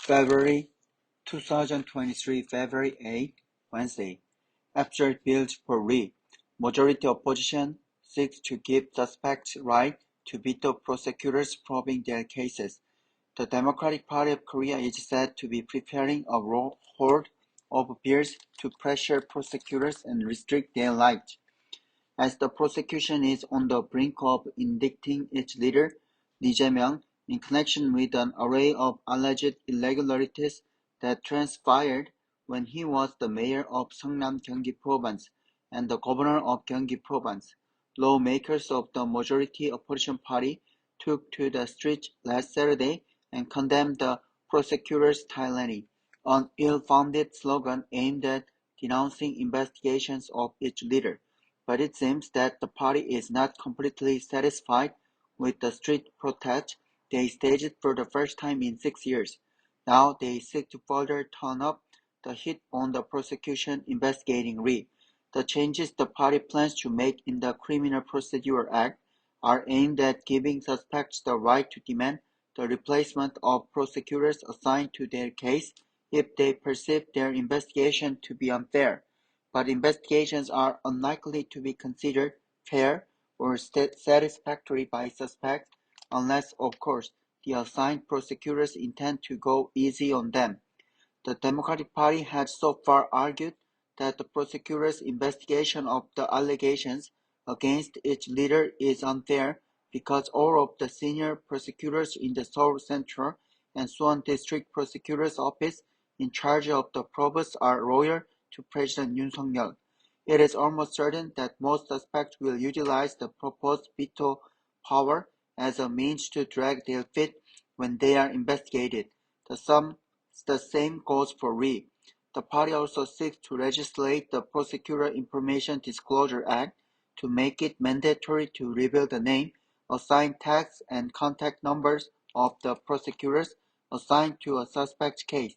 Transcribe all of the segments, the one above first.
February 2023 February 8, Wednesday. Abstract bills for Lee. Majority opposition seeks to give suspects right to veto prosecutors probing their cases. The Democratic Party of Korea is said to be preparing a horde of bills to pressure prosecutors and restrict their rights. As the prosecution is on the brink of indicting its leader, Lee Jae-myung, in connection with an array of alleged irregularities that transpired when he was the mayor of Seongnam, Gyeonggi Province and the governor of Gyeonggi Province, lawmakers of the majority opposition party took to the streets last Saturday and condemned the prosecutor's tyranny, an ill-founded slogan aimed at denouncing investigations of its leader. But it seems that the party is not completely satisfied with the street protest they staged for the first time in 6 years. Now they seek to further turn up the heat on the prosecution investigating Lee. The changes the party plans to make in the Criminal Procedure Act are aimed at giving suspects the right to demand the replacement of prosecutors assigned to their case if they perceive their investigation to be unfair. But investigations are unlikely to be considered fair or satisfactory by suspects unless, of course, the assigned prosecutors intend to go easy on them. The Democratic Party has so far argued that the prosecutor's investigation of the allegations against its leader is unfair because all of the senior prosecutors in the Seoul Central and Suwon District Prosecutor's Office in charge of the probes are loyal to President Yoon Suk-yeol. It is almost certain that most suspects will utilize the proposed veto power as a means to drag their feet when they are investigated. The same goes for Lee. The party also seeks to legislate the Prosecutor Information Disclosure Act to make it mandatory to reveal the name, assigned tags, and contact numbers of the prosecutors assigned to a suspect's case.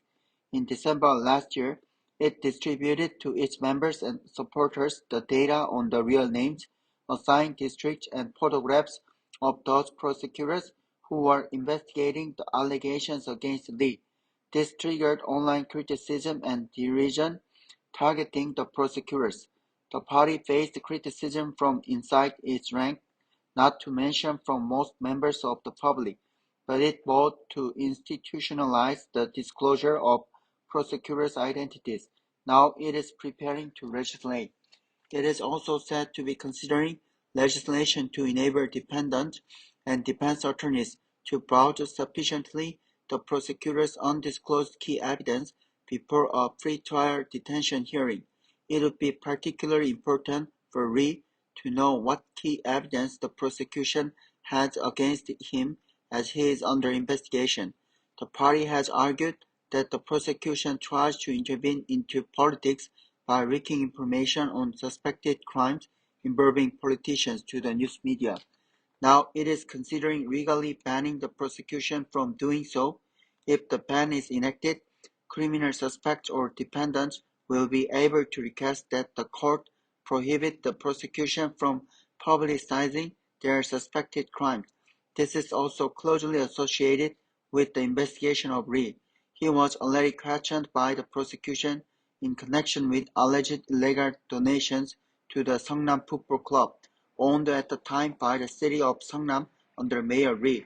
In December last year, it distributed to its members and supporters the data on the real names, assigned districts, and photographs of those prosecutors who were investigating the allegations against Lee. This triggered online criticism and derision targeting the prosecutors. The party faced criticism from inside its ranks, not to mention from most members of the public, but it vowed to institutionalize the disclosure of prosecutors' identities. Now it is preparing to legislate. It is also said to be considering legislation to enable defendants and defense attorneys to browse sufficiently the prosecutor's undisclosed key evidence before a pre-trial detention hearing. It would be particularly important for Lee to know what key evidence the prosecution has against him as he is under investigation. The party has argued that the prosecution tries to intervene into politics by leaking information on suspected crimes involving politicians to the news media. Now it is considering legally banning the prosecution from doing so. If the ban is enacted, criminal suspects or defendants will be able to request that the court prohibit the prosecution from publicizing their suspected crimes. This is also closely associated with the investigation of Lee. He was already questioned by the prosecution in connection with alleged illegal donations to the Seongnam Football Club, owned at the time by the city of Seongnam under Mayor Lee.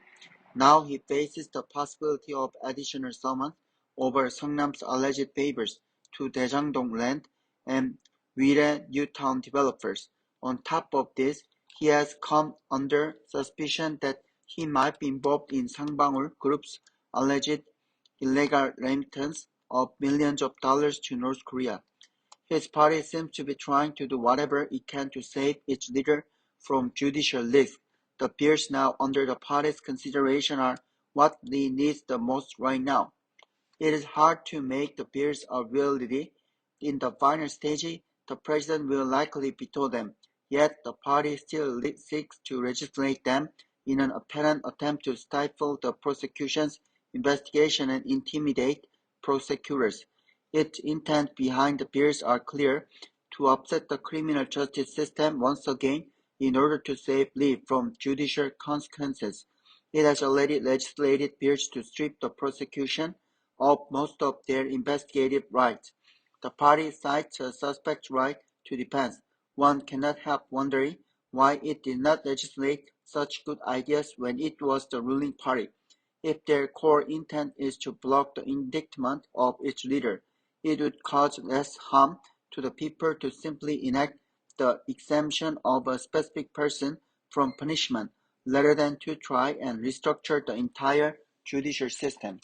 Now he faces the possibility of additional summons over Seongnam's alleged favors to Daejangdong Land and Wire Newtown developers. On top of this, he has come under suspicion that he might be involved in Sangbangul Group's alleged illegal remittance of millions of dollars to North Korea. His party seems to be trying to do whatever it can to save its leader from judicial risk. The bills now under the party's consideration are what Lee needs the most right now. It is hard to make the bills a reality. In the final stage, the president will likely veto them, yet the party still seeks to legislate them in an apparent attempt to stifle the prosecution's investigation and intimidate prosecutors. Its intent behind the bills are clear: to upset the criminal justice system once again in order to save Lee from judicial consequences. It has already legislated bills to strip the prosecution of most of their investigative rights. The party cites a suspect's right to defense. One cannot help wondering why it did not legislate such good ideas when it was the ruling party. If their core intent is to block the indictment of its leader, it would cause less harm to the people to simply enact the exemption of a specific person from punishment rather than to try and restructure the entire judicial system.